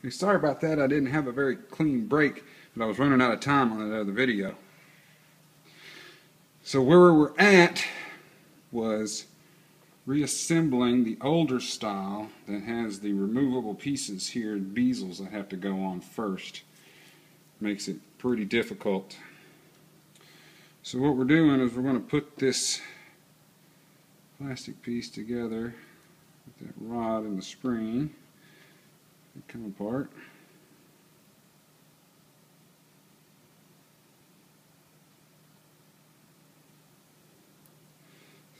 Hey, sorry about that. I didn't have a very clean break, but I was running out of time on that other video. So where we're at was reassembling the older style that has the removable pieces here, bezels that have to go on first. Makes it pretty difficult. So what we're doing is we're going to put this plastic piece together with that rod and the spring. They come apart.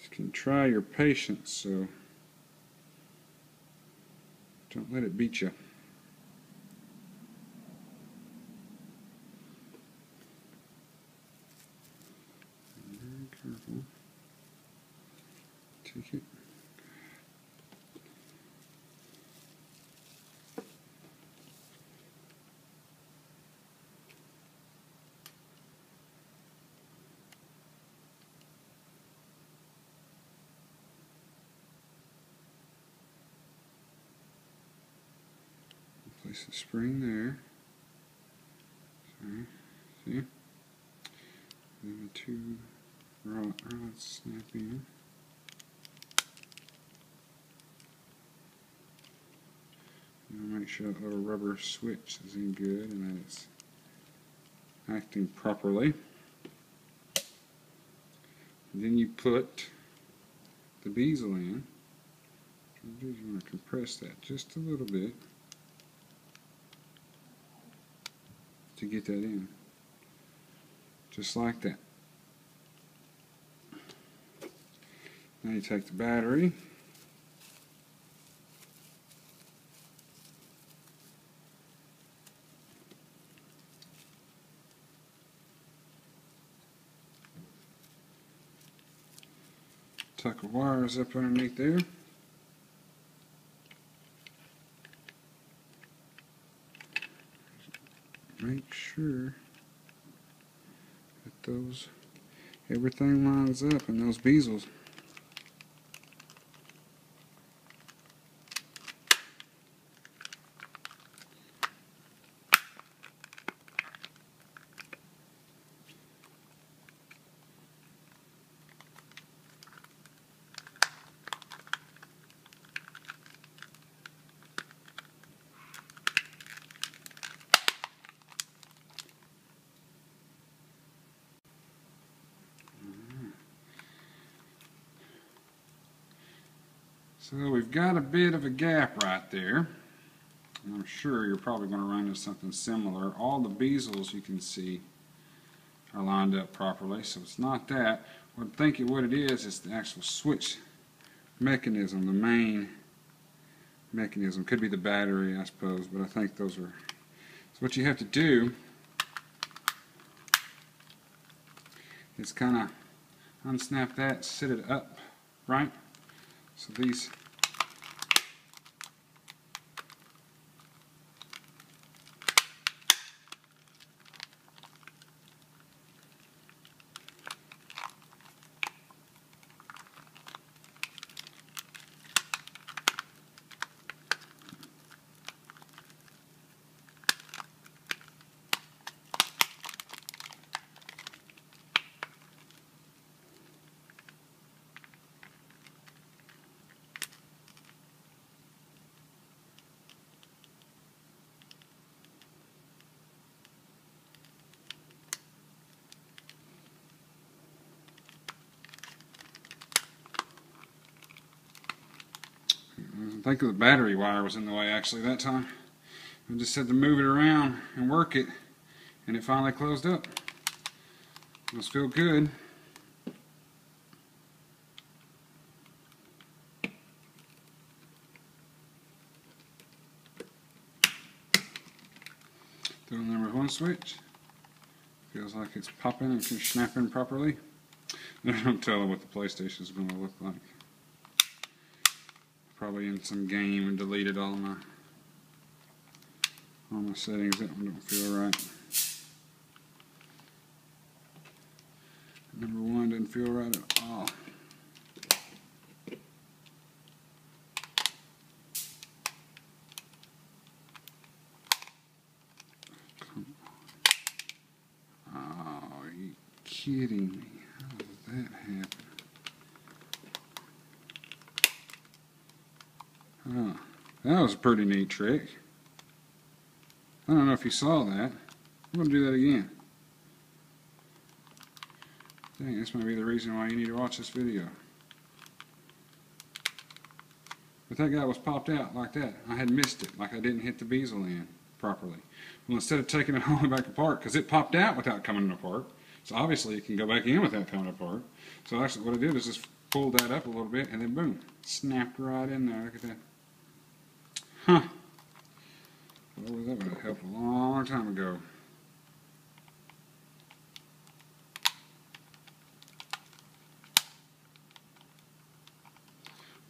You can try your patience, so don't let it beat you. Very careful. Take it. Place the spring there. Sorry. See? And then the two rods snap in. And make sure that little rubber switch is in good and that it's acting properly. And then you put the bezel in. What you do is you want to compress that just a little bit to get that in, just like that. Now you take the battery, tuck the wires up underneath there. Make sure that everything lines up in those bezels. So we've got a bit of a gap right there. And I'm sure you're probably going to run into something similar. All the bezels you can see are lined up properly, so it's not that. What it is the actual switch mechanism, the main mechanism. Could be the battery, I suppose, but I think those are. So what you have to do is kind of unsnap that, sit it up, right? So these I think the battery wire was in the way actually that time. I just had to move it around and work it, and it finally closed up. Must feel good. Throw the number one switch. Feels like it's popping and snapping properly. Don't tell them what the PlayStation is going to look like. Probably in some game and deleted all my settings. That one don't feel right. Number one doesn't feel right at all. kidding me. How did that happen? Oh, that was a pretty neat trick. I don't know if you saw that. I'm going to do that again. Dang, this might be the reason why you need to watch this video. But that guy was popped out like that. I had missed it, like I didn't hit the bezel in properly. Well, instead of taking it all the way back apart, because it popped out without coming apart, so obviously it can go back in without coming apart. So actually what I did is just pulled that up a little bit, and then boom, snapped right in there. Look at that. Huh. Well, that would have helped a long time ago.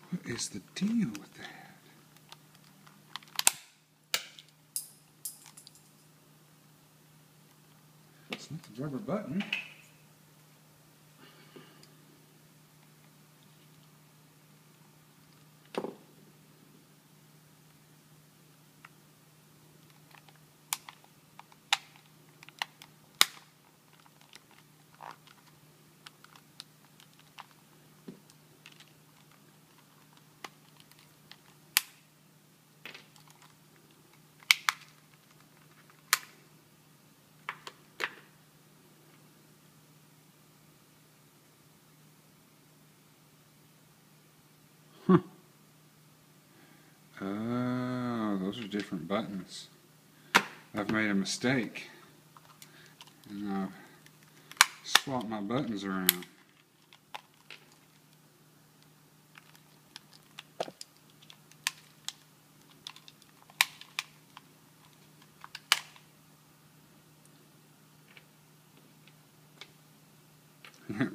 What is the deal with that? It's not the rubber button. Oh, those are different buttons. I've made a mistake, and I've swapped my buttons around.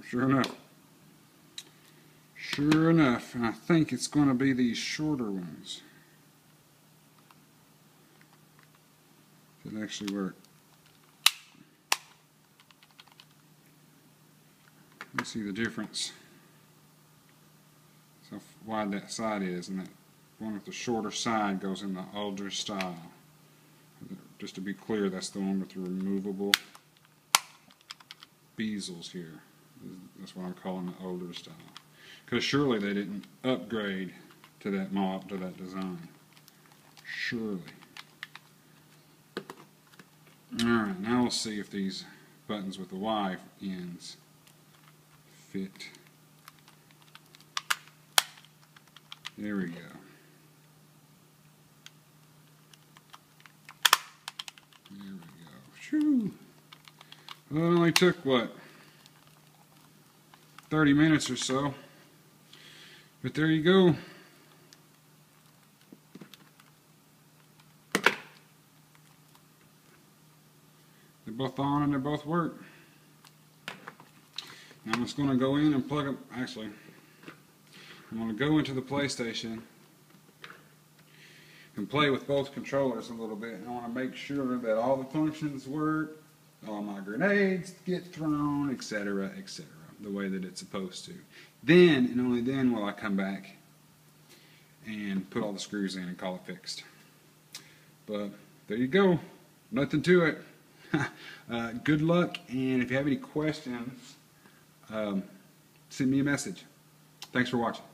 Sure enough. Sure enough, and I think it's going to be these shorter ones that actually work. You see the difference. So how wide that side is, and that one with the shorter side goes in the older style. Just to be clear, that's the one with the removable bezels here. That's what I'm calling the older style. Because surely they didn't upgrade to that model, to that design. Surely. Alright, now we'll see if these buttons with the Y ends fit. There we go. There we go. Shoo! Well, it only took, what, 30 minutes or so. But there you go. They're both on and they both work. Now I'm just going to go in and plug them. Actually, I'm going to go into the PlayStation and play with both controllers a little bit. And I want to make sure that all the functions work, all my grenades get thrown, etc., etc., the way that it's supposed to. Then, and only then, will I come back and put all the screws in and call it fixed. But there you go. Nothing to it. Good luck, and if you have any questions, send me a message. Thanks for watching.